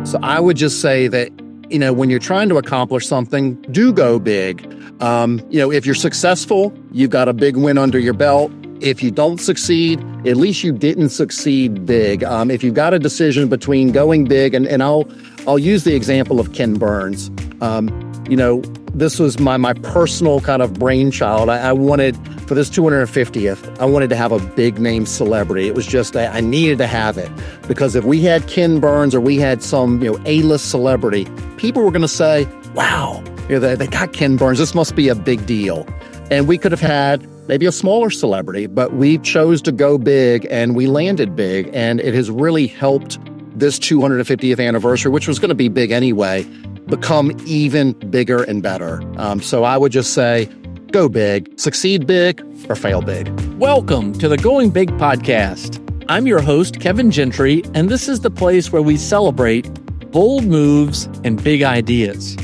So I would just say that, when you're trying to accomplish something, do go big. If you're successful, you've got a big win under your belt. If you don't succeed, at least you didn't succeed big. If you've got a decision between going big, and I'll use the example of Ken Burns. This was my personal kind of brainchild. I wanted, for this 250th, I wanted to have a big name celebrity. It was just, I needed to have it. Because if we had Ken Burns or we had some, A-list celebrity, people were going to say, wow, they got Ken Burns. This must be a big deal. And we could have had maybe a smaller celebrity, but we chose to go big and we landed big. And it has really helped this 250th anniversary, which was going to be big anyway, become even bigger and better. So I would just say, go big, succeed big, or fail big. Welcome to the Going Big podcast. I'm your host, Kevin Gentry, and this is the place where we celebrate bold moves and big ideas.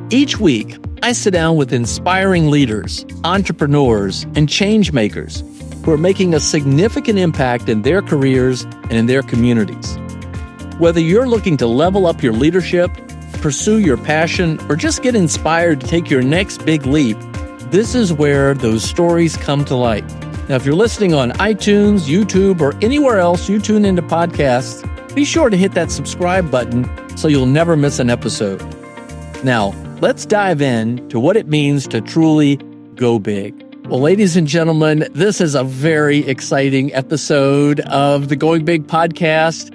Each week, I sit down with inspiring leaders, entrepreneurs, and change makers who are making a significant impact in their careers and in their communities. Whether you're looking to level up your leadership, pursue your passion, or just get inspired to take your next big leap, this is where those stories come to light. Now, if you're listening on iTunes, YouTube, or anywhere else you tune into podcasts, be sure to hit that subscribe button so you'll never miss an episode. Now, let's dive in to what it means to truly go big. Well, ladies and gentlemen, this is a very exciting episode of the Going Big podcast.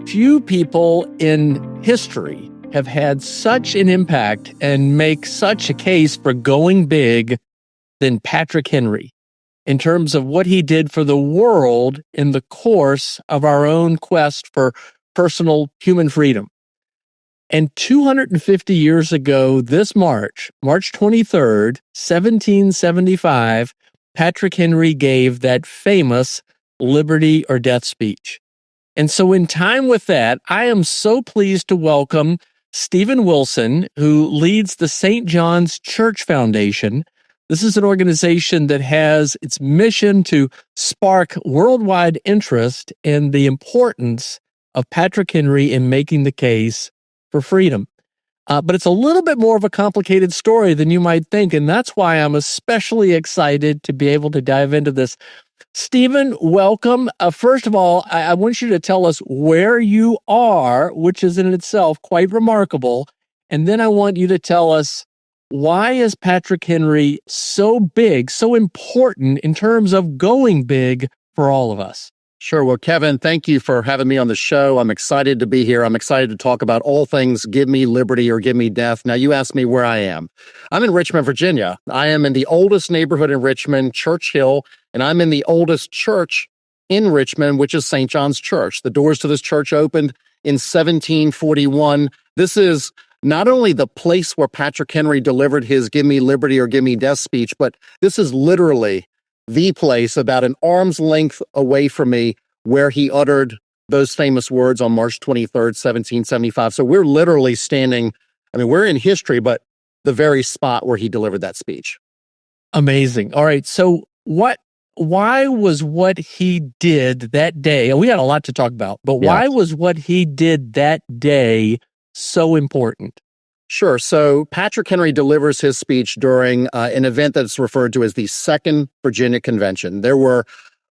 Few people in history have had such an impact and make such a case for going big than Patrick Henry in terms of what he did for the world in the course of our own quest for personal human freedom. And 250 years ago, this March 23rd, 1775, Patrick Henry gave that famous liberty or death speech. And so in time with that, I am so pleased to welcome Stephen Wilson, who leads the St. John's Church Foundation. This is an organization that has its mission to spark worldwide interest in the importance of Patrick Henry in making the case for freedom. But it's a little bit more of a complicated story than you might think, and that's why I'm especially excited to be able to dive into this. Stephen, welcome. First of all, I want you to tell us where you are, which is in itself quite remarkable. And then I want you to tell us, why is Patrick Henry so big, so important in terms of going big for all of us? Sure. Well, Kevin, thank you for having me on the show. I'm excited to be here. I'm excited to talk about all things give me liberty or give me death. Now, you asked me where I am. I'm in Richmond, Virginia. I am in the oldest neighborhood in Richmond, Church Hill, and I'm in the oldest church in Richmond, which is St. John's Church. The doors to this church opened in 1741. This is not only the place where Patrick Henry delivered his give me liberty or give me death speech, but this is literally the place about an arm's length away from me where he uttered those famous words on March 23rd, 1775. So we're literally standing, we're in history, but the very spot where he delivered that speech. Amazing. All right. So why was what he did that day, and we got a lot to talk about, but why was what he did that day so important? Sure. So Patrick Henry delivers his speech during an event that's referred to as the Second Virginia Convention. There were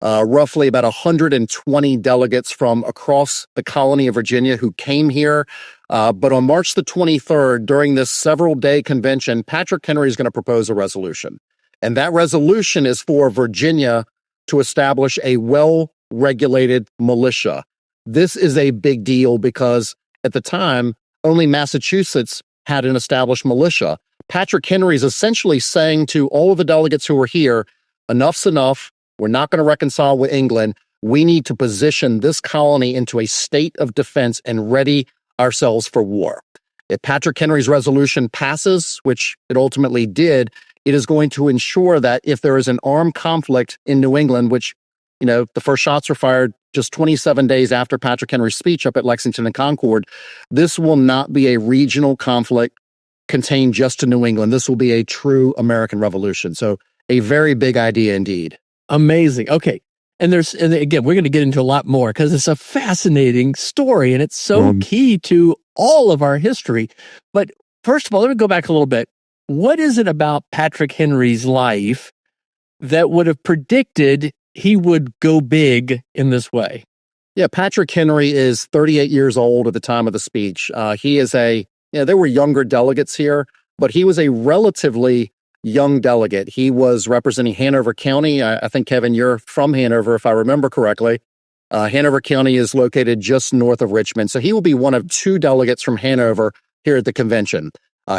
roughly about 120 delegates from across the colony of Virginia who came here. But on March the 23rd, during this several-day convention, Patrick Henry is going to propose a resolution. And that resolution is for Virginia to establish a well-regulated militia. This is a big deal because at the time, only Massachusetts had an established militia. Patrick Henry is essentially saying to all of the delegates who were here, enough's enough. We're not going to reconcile with England. We need to position this colony into a state of defense and ready ourselves for war. If Patrick Henry's resolution passes, which it ultimately did, it is going to ensure that if there is an armed conflict in New England, which, the first shots were fired just 27 days after Patrick Henry's speech up at Lexington and Concord, this will not be a regional conflict contained just to New England. This will be a true American revolution. So a very big idea indeed. Amazing. Okay. And again, we're going to get into a lot more because it's a fascinating story and it's so key to all of our history. But first of all, let me go back a little bit. What is it about Patrick Henry's life that would have predicted he would go big in this way? Yeah, Patrick Henry is 38 years old at the time of the speech. There were younger delegates here, but he was a relatively young delegate. He was representing Hanover County. I think, Kevin, you're from Hanover, if I remember correctly. Hanover County is located just north of Richmond. So he will be one of two delegates from Hanover here at the convention.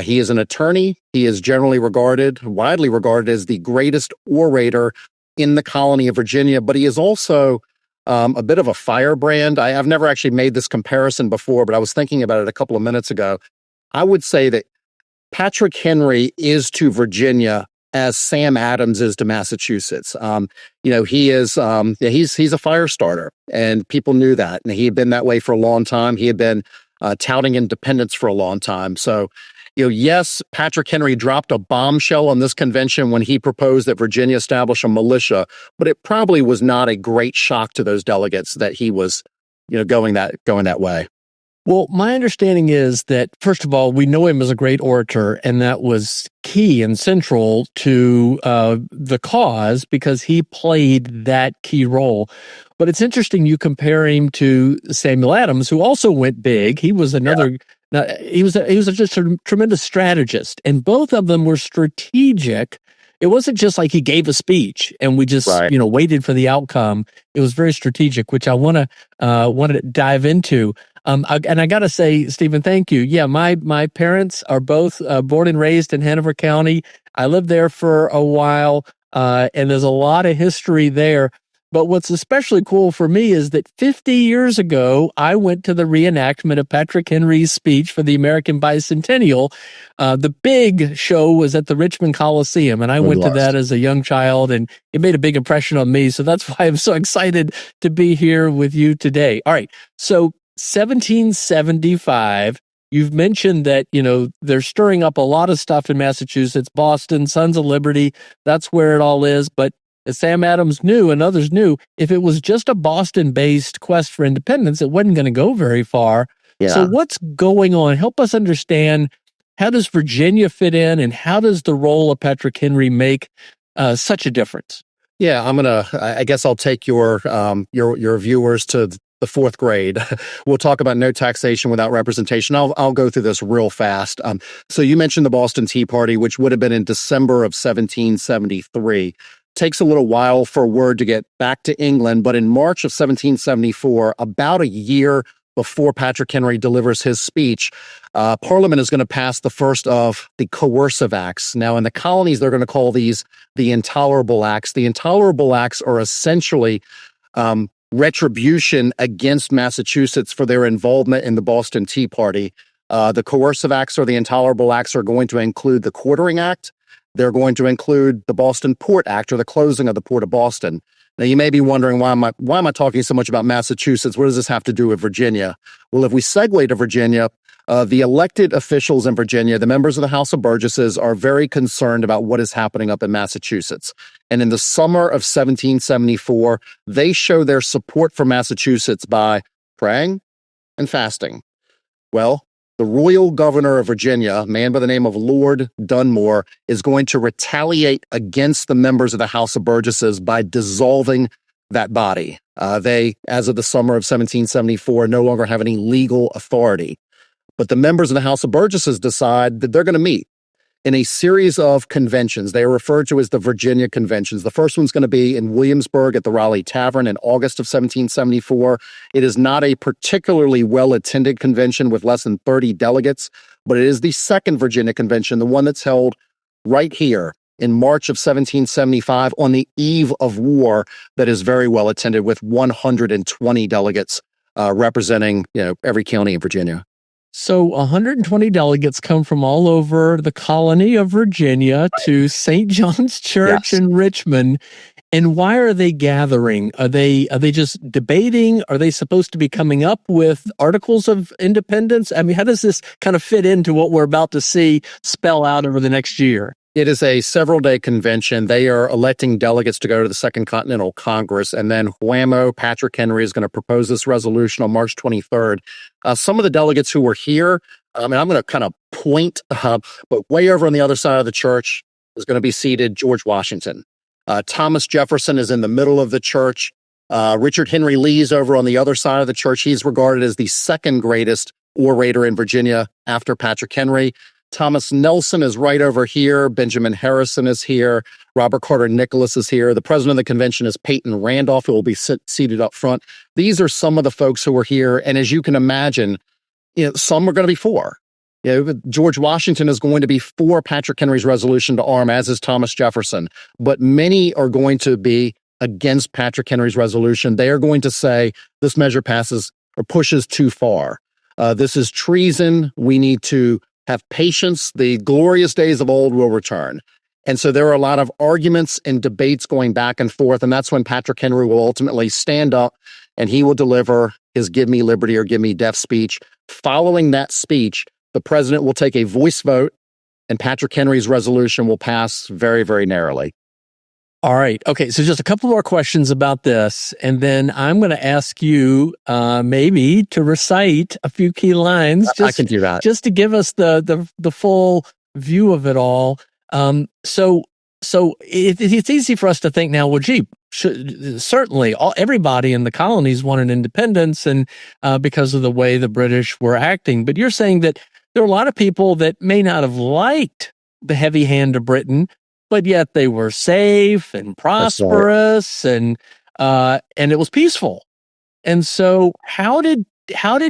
He is an attorney. He is widely regarded as the greatest orator in the colony of Virginia, but he is also a bit of a firebrand. I've never actually made this comparison before, but I was thinking about it a couple of minutes ago. I would say that Patrick Henry is to Virginia as Sam Adams is to Massachusetts. He's a fire starter, and people knew that, and he had been that way for a long time. He had been touting independence for a long time. So, yes, Patrick Henry dropped a bombshell on this convention when he proposed that Virginia establish a militia, but it probably was not a great shock to those delegates that he was, going that way. Well, my understanding is that, first of all, we know him as a great orator, and that was key and central to the cause because he played that key role. But it's interesting you compare him to Samuel Adams, who also went big. He was another. Yeah. He was just a tremendous strategist, and both of them were strategic. It wasn't just like he gave a speech and we just waited for the outcome. It was very strategic, which I want to dive into. And I got to say, Stephen, thank you. Yeah, my parents are both born and raised in Hanover County. I lived there for a while, and there's a lot of history there. But what's especially cool for me is that 50 years ago, I went to the reenactment of Patrick Henry's speech for the American Bicentennial. The big show was at the Richmond Coliseum, and I went to that as a young child, and it made a big impression on me. So that's why I'm so excited to be here with you today. All right, so 1775, you've mentioned that, they're stirring up a lot of stuff in Massachusetts, Boston, Sons of Liberty, that's where it all is. But as Sam Adams knew and others knew, if it was just a Boston-based quest for independence, it wasn't going to go very far. Yeah. So what's going on? Help us understand, how does Virginia fit in, and how does the role of Patrick Henry make such a difference? Yeah, I guess I'll take your viewers to the fourth grade. We'll talk about no taxation without representation. I'll go through this real fast. So you mentioned the Boston Tea Party, which would have been in December of 1773. Takes a little while for word to get back to England, but in March of 1774, about a year before Patrick Henry delivers his speech, Parliament is going to pass the first of the coercive acts. Now, in the colonies, they're going to call these the intolerable acts. The intolerable acts are essentially retribution against Massachusetts for their involvement in the Boston Tea Party. The coercive acts or the intolerable acts are going to include the Quartering Act. They're going to include the Boston Port Act, or the closing of the Port of Boston. Now, you may be wondering, why am I talking so much about Massachusetts? What does this have to do with Virginia? Well, if we segue to Virginia, the elected officials in Virginia, the members of the House of Burgesses, are very concerned about what is happening up in Massachusetts. And in the summer of 1774, they show their support for Massachusetts by praying and fasting. Well, the royal governor of Virginia, a man by the name of Lord Dunmore, is going to retaliate against the members of the House of Burgesses by dissolving that body. They, as of the summer of 1774, no longer have any legal authority. But the members of the House of Burgesses decide that they're going to meet in a series of conventions. They are referred to as the Virginia Conventions. The first one's going to be in Williamsburg at the Raleigh Tavern in August of 1774. It is not a particularly well-attended convention with less than 30 delegates, but it is the second Virginia Convention, the one that's held right here in March of 1775 on the eve of war, that is very well attended with 120 delegates representing every county in Virginia. So 120 delegates come from all over the colony of Virginia to St. John's Church in Richmond. And why are they gathering? Are they just debating? Are they supposed to be coming up with articles of independence? I mean, how does this kind of fit into what we're about to see spell out over the next year? It is a several-day convention. They are electing delegates to go to the Second Continental Congress, and then whammo, Patrick Henry is going to propose this resolution on March 23rd. Some of the delegates who were here, and I'm going to kind of point, but way over on the other side of the church is going to be seated George Washington. Thomas Jefferson is in the middle of the church. Richard Henry Lee's over on the other side of the church. He's regarded as the second greatest orator in Virginia after Patrick Henry. Thomas Nelson is right over here. Benjamin Harrison is here. Robert Carter Nicholas is here. The president of the convention is Peyton Randolph, who will be seated up front. These are some of the folks who are here. And as you can imagine, some are going to be for. George Washington is going to be for Patrick Henry's resolution to arm, as is Thomas Jefferson. But many are going to be against Patrick Henry's resolution. They are going to say this measure passes or pushes too far. This is treason. We need to have patience. The glorious days of old will return. And so there are a lot of arguments and debates going back and forth. And that's when Patrick Henry will ultimately stand up and he will deliver his give me liberty or give me death speech. Following that speech, the president will take a voice vote and Patrick Henry's resolution will pass very, very narrowly. All right. Okay. So just a couple more questions about this. And then I'm going to ask you maybe to recite a few key lines. I can do that. Just to give us the full view of it all. So it's easy for us to think now, well, gee, certainly everybody in the colonies wanted independence and because of the way the British were acting. But you're saying that there are a lot of people that may not have liked the heavy hand of Britain, but yet they were safe and prosperous, and it was peaceful. And so, how did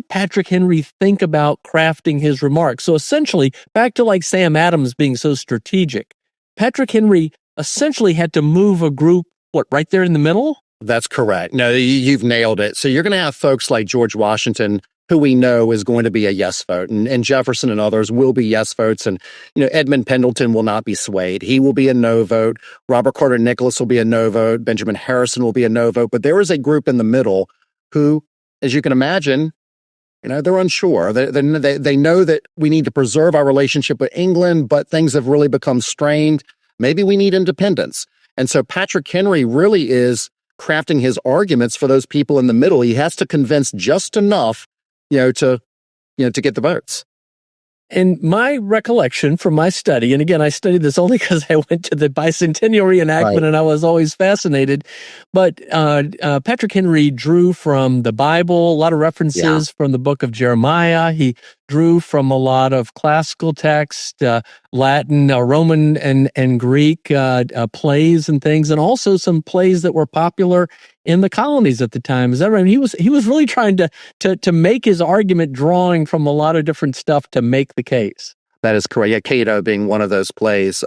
Patrick Henry think about crafting his remarks? So essentially, back to like Sam Adams being so strategic, Patrick Henry essentially had to move a group, right there in the middle? That's correct. No, you've nailed it. So you're going to have folks like George Washington, who we know is going to be a yes vote, and Jefferson and others will be yes votes. And, Edmund Pendleton will not be swayed. He will be a no vote. Robert Carter Nicholas will be a no vote. Benjamin Harrison will be a no vote. But there is a group in the middle who, as you can imagine, they're unsure. They know that we need to preserve our relationship with England, but things have really become strained. Maybe we need independence. And so Patrick Henry really is crafting his arguments for those people in the middle. He has to convince just enough to get the votes. And my recollection from my study, and again, I studied this only because I went to the bicentennial reenactment and I was always fascinated, but Patrick Henry drew from the Bible, a lot of references from the book of Jeremiah. He drew from a lot of classical text, Latin, Roman, and Greek plays and things, and also some plays that were popular in the colonies at the time. Is that right? I mean, he was really trying to make his argument, drawing from a lot of different stuff to make the case. That is correct. Yeah, Cato being one of those plays.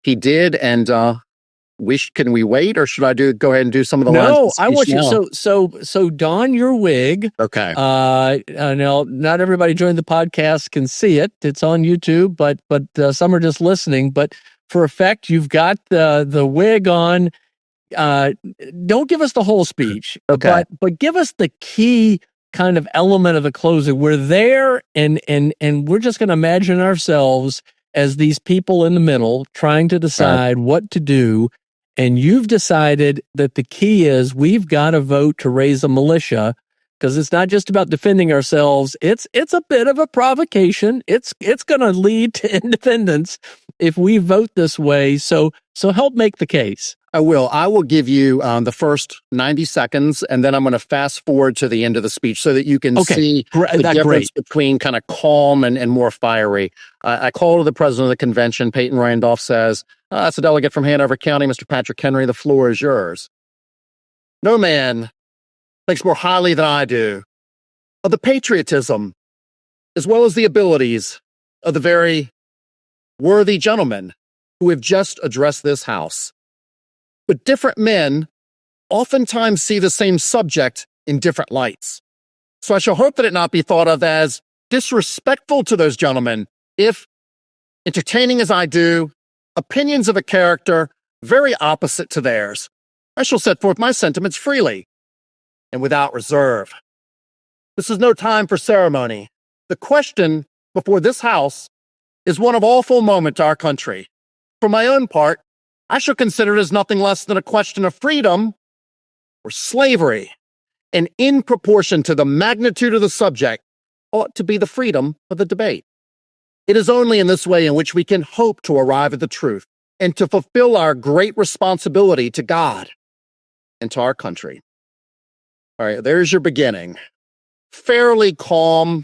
He did, and can we wait, or should I go ahead and do some of the lines? No, I want you. So don your wig. Okay. Now, not everybody joining the podcast can see it. It's on YouTube, but some are just listening. But for effect, you've got the wig on. Don't give us the whole speech, but give us the key kind of element of the closing. We're there, and we're just going to imagine ourselves as these people in the middle trying to decide what to do. And you've decided that the key is we've got to vote to raise a militia, because it's not just about defending ourselves. It's a bit of a provocation. It's going to lead to independence if we vote this way. So help make the case. I will. I will give you the first 90 seconds, and then I'm going to fast forward to the end of the speech so that you can see the difference between kind of calm and more fiery. I call to the president of the convention. Peyton Randolph says, that's a delegate from Hanover County, Mr. Patrick Henry. The floor is yours. No man thinks more highly than I do of the patriotism as well as the abilities of the very worthy gentlemen who have just addressed this house. But different men oftentimes see the same subject in different lights. So I shall hope that it not be thought of as disrespectful to those gentlemen if, entertaining as I do, opinions of a character very opposite to theirs, I shall set forth my sentiments freely and without reserve. This is no time for ceremony. The question before this house is one of awful moment to our country. For my own part, I shall consider it as nothing less than a question of freedom or slavery, and in proportion to the magnitude of the subject, ought to be the freedom of the debate. It is only in this way in which we can hope to arrive at the truth and to fulfill our great responsibility to God and to our country. All right, there's your beginning. Fairly calm.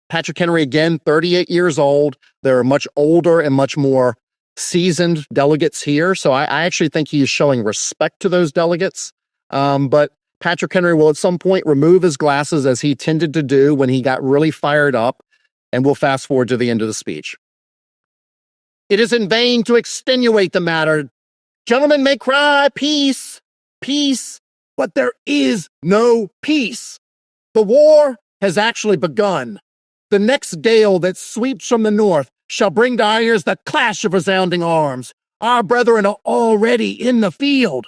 Patrick Henry, again, 38 years old. There are much older and much more seasoned delegates here. So I actually think he is showing respect to those delegates. But Patrick Henry will at some point remove his glasses, as he tended to do when he got really fired up. And we'll fast forward to the end of the speech. It is in vain to extenuate the matter. Gentlemen may cry, peace, peace, but there is no peace. The war has actually begun. The next gale that sweeps from the north shall bring to our ears the clash of resounding arms. Our brethren are already in the field.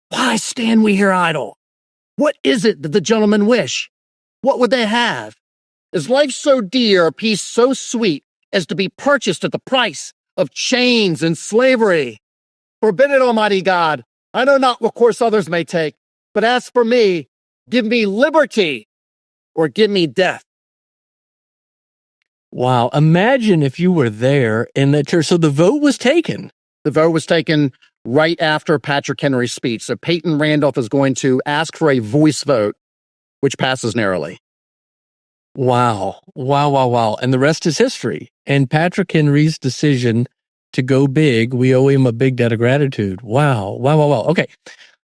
Why stand we here idle? What is it that the gentlemen wish? What would they have? Is life so dear, a peace so sweet, as to be purchased at the price of chains and slavery? Forbid it, Almighty God. I know not what course others may take, but as for me, give me liberty or give me death. Wow. Imagine if you were there in that church. So the vote was taken. The vote was taken right after Patrick Henry's speech. So Peyton Randolph is going to ask for a voice vote, which passes narrowly. Wow. Wow, wow, wow. And the rest is history. And Patrick Henry's decision to go big, we owe him a big debt of gratitude. Wow. Wow, wow, wow. Okay.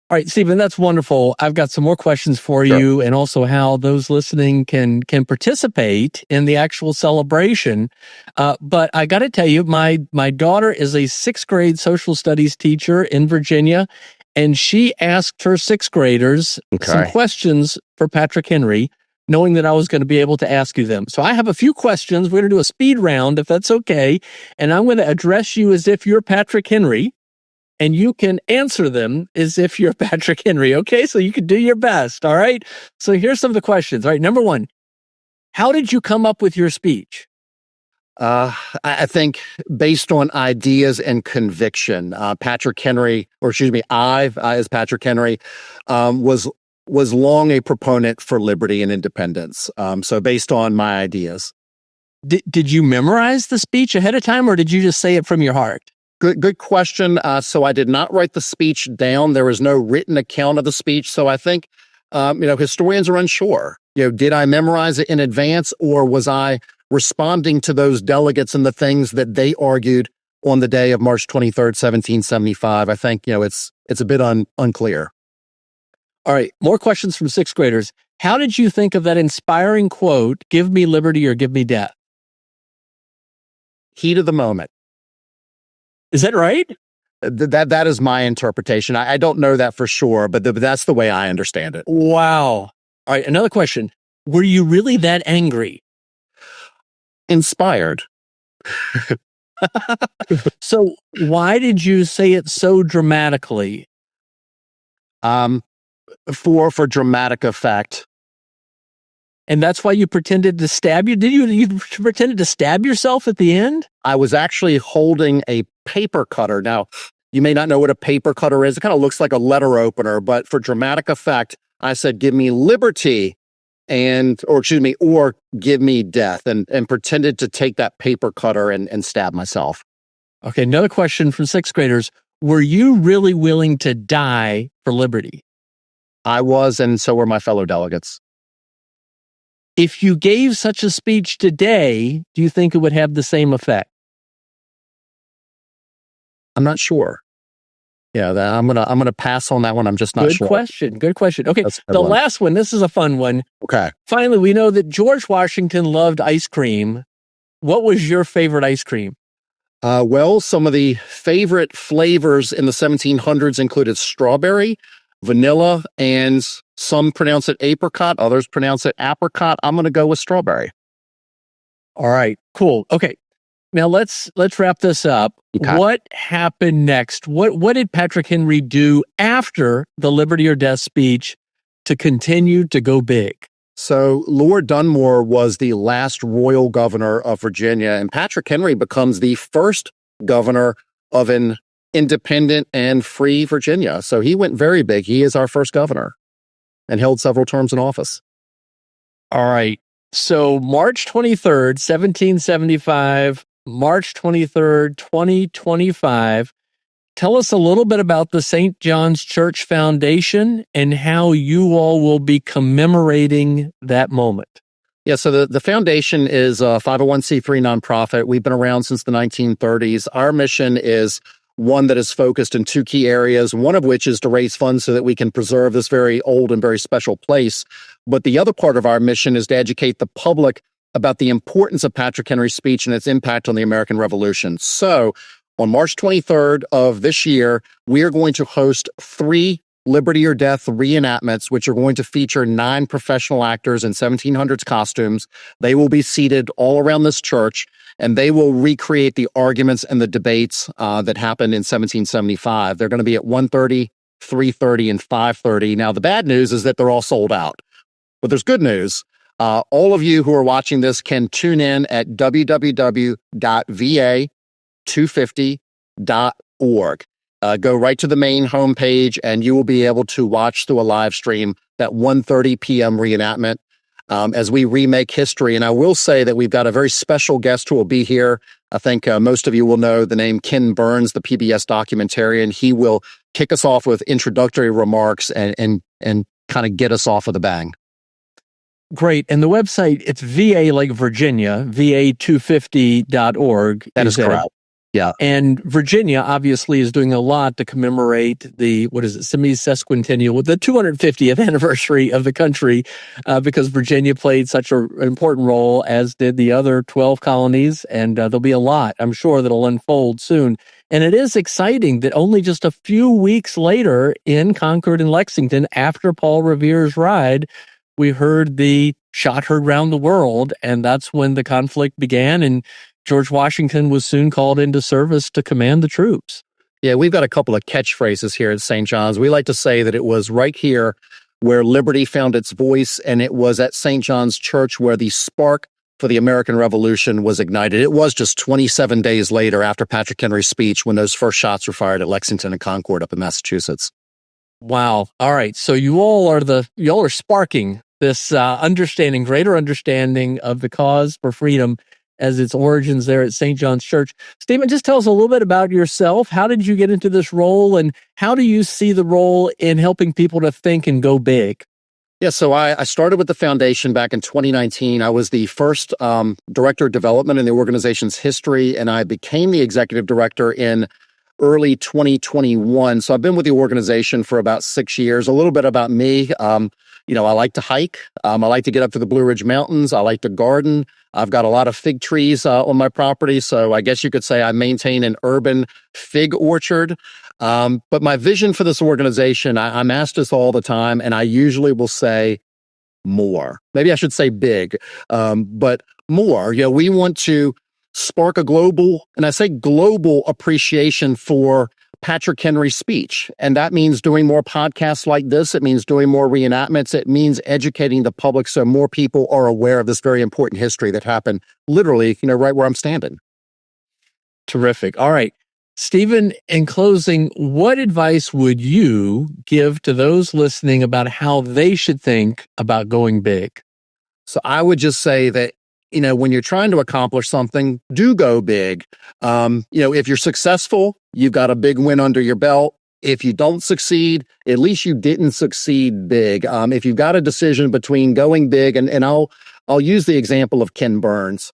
All right, Stephen, that's wonderful. I've got some more questions for you, and also how those listening can participate in the actual celebration. But I got to tell you, my daughter is a 6th grade social studies teacher in Virginia, and she asked her 6th graders some questions for Patrick Henry, knowing that I was going to be able to ask you them. So I have a few questions. We're going to do a speed round, if that's okay, and I'm going to address you as if you're Patrick Henry. And you can answer them as if you're Patrick Henry, okay? So you can do your best, all right? So here's some of the questions. All right, number 1, how did you come up with your speech? I think based on ideas and conviction. Patrick Henry, or excuse me, as Patrick Henry, was long a proponent for liberty and independence. So based on my ideas. Did you memorize the speech ahead of time, or did you just say it from your heart? Good question. So I did not write the speech down. There was no written account of the speech. So I think, historians are unsure. Did I memorize it in advance, or was I responding to those delegates and the things that they argued on the day of March 23rd, 1775? I think, it's a bit unclear. All right. More questions from 6th graders. How did you think of that inspiring quote, "Give me liberty or give me death"? Heat of the moment. Is that right? That is my interpretation. I don't know that for sure, but that's the way I understand it. Wow. All right, another question. Were you really that angry? Inspired. So why did you say it so dramatically? For dramatic effect. And that's why you pretended to stab you? Did you pretended to stab yourself at the end? I was actually holding a paper cutter. Now, you may not know what a paper cutter is. It kind of looks like a letter opener, but for dramatic effect, I said, give me liberty or give me death, and pretended to take that paper cutter and stab myself. Okay, another question from 6th graders. Were you really willing to die for liberty? I was, and so were my fellow delegates. If you gave such a speech today, do you think it would have the same effect? I'm not sure. Yeah, I'm gonna pass on that one. I'm just not sure. Good question. Okay, the last one. This is a fun one. Okay. Finally, we know that George Washington loved ice cream. What was your favorite ice cream? Well, some of the favorite flavors in the 1700s included strawberry, vanilla, and some pronounce it apricot, others pronounce it apricot. I'm going to go with strawberry. All right, cool. Okay, now let's wrap this up. Okay. What happened next? What did Patrick Henry do after the Liberty or Death speech to continue to go big? So Lord Dunmore was the last royal governor of Virginia, and Patrick Henry becomes the first governor of an independent and free Virginia. So he went very big. He is our first governor and held several terms in office. All right. So March 23rd, 1775, March 23rd, 2025. Tell us a little bit about the St. John's Church Foundation and how you all will be commemorating that moment. Yeah, so the foundation is a 501c3 nonprofit. We've been around since the 1930s. Our mission is one that is focused in two key areas, one of which is to raise funds so that we can preserve this very old and very special place. But the other part of our mission is to educate the public about the importance of Patrick Henry's speech and its impact on the American Revolution. So on March 23rd of this year, we are going to host 3 Liberty or Death reenactments, which are going to feature 9 professional actors in 1700s costumes. They will be seated all around this church, and they will recreate the arguments and the debates that happened in 1775. They're going to be at 1:30, 3:30, and 5:30. Now, the bad news is that they're all sold out. But there's good news. All of you who are watching this can tune in at www.va250.org. Go right to the main homepage, and you will be able to watch through a live stream that 1:30 p.m. reenactment as we remake history. And I will say that we've got a very special guest who will be here. I think most of you will know the name Ken Burns, the PBS documentarian. He will kick us off with introductory remarks and kind of get us off with a bang. Great. And the website, it's VA like Virginia, va250.org. That is correct. Yeah. And Virginia obviously is doing a lot to commemorate the, semi-sesquicentennial, the 250th anniversary of the country, because Virginia played such an important role, as did the other 12 colonies. And there'll be a lot, I'm sure, that'll unfold soon. And it is exciting that only just a few weeks later in Concord and Lexington, after Paul Revere's ride, we heard the shot heard round the world. And that's when the conflict began. And George Washington was soon called into service to command the troops. Yeah, we've got a couple of catchphrases here at St. John's. We like to say that it was right here where liberty found its voice, and it was at St. John's Church where the spark for the American Revolution was ignited. It was just 27 days later after Patrick Henry's speech when those first shots were fired at Lexington and Concord up in Massachusetts. Wow. All right. So you all are sparking this greater understanding of the cause for freedom as its origins there at St. John's Church. Stephen, just tell us a little bit about yourself. How did you get into this role, and how do you see the role in helping people to think and go big? Yeah, so I started with the foundation back in 2019. I was the first director of development in the organization's history, and I became the executive director in early 2021. So I've been with the organization for about 6 years. A little bit about me. I like to hike. I like to get up to the Blue Ridge Mountains. I like to garden. I've got a lot of fig trees on my property. So I guess you could say I maintain an urban fig orchard. But my vision for this organization, I'm asked this all the time, and I usually will say more. Maybe I should say big, but more. We want to spark a global, and I say global, appreciation for Patrick Henry's speech. And that means doing more podcasts like this. It means doing more reenactments. It means educating the public so more people are aware of this very important history that happened literally, right where I'm standing. Terrific. All right. Stephen, in closing, what advice would you give to those listening about how they should think about going big? So I would just say that, when you're trying to accomplish something, do go big. If you're successful, you've got a big win under your belt. If you don't succeed, at least you didn't succeed big. If you've got a decision between going big, and I'll use the example of Ken Burns.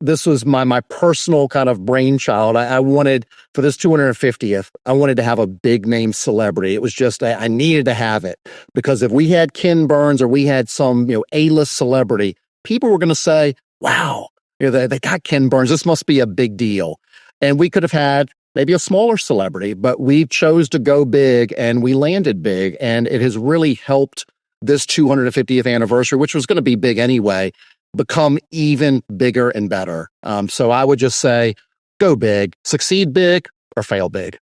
This was my personal kind of brainchild. I wanted, for this 250th, I wanted to have a big name celebrity. It was just, I needed to have it, because if we had Ken Burns or we had some, A-list celebrity, people were going to say, wow, they got Ken Burns. This must be a big deal. And we could have had maybe a smaller celebrity, but we chose to go big, and we landed big. And it has really helped this 250th anniversary, which was going to be big anyway, become even bigger and better. So I would just say, go big, succeed big, or fail big.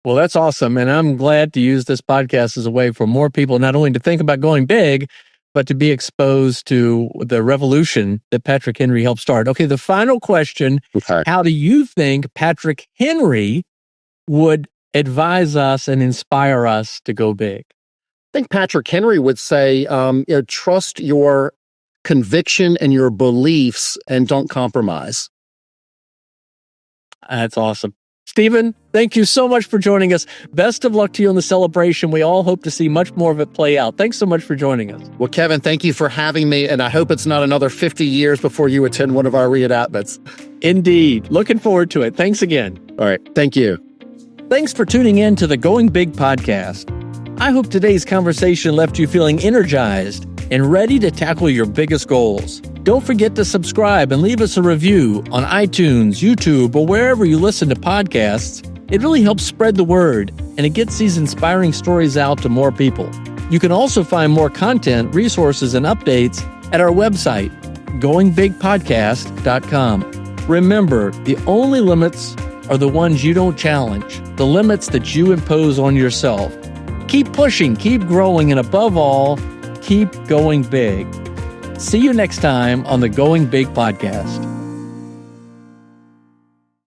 Well, that's awesome. And I'm glad to use this podcast as a way for more people not only to think about going big, but to be exposed to the revolution that Patrick Henry helped start. Okay, the final question, Okay. how do you think Patrick Henry would advise us and inspire us to go big? I think Patrick Henry would say, trust your conviction and your beliefs and don't compromise. That's awesome. Stephen, thank you so much for joining us. Best of luck to you in the celebration. We all hope to see much more of it play out. Thanks so much for joining us. Well, Kevin, thank you for having me, and I hope it's not another 50 years before you attend one of our reenactments. Indeed. Looking forward to it. Thanks again. All right. Thank you. Thanks for tuning in to the Going Big podcast. I hope today's conversation left you feeling energized and ready to tackle your biggest goals. Don't forget to subscribe and leave us a review on iTunes, YouTube, or wherever you listen to podcasts. It really helps spread the word, and it gets these inspiring stories out to more people. You can also find more content, resources, and updates at our website, goingbigpodcast.com. Remember, the only limits are the ones you don't challenge, the limits that you impose on yourself. Keep pushing, keep growing, and above all, keep going big. See you next time on the Going Big podcast.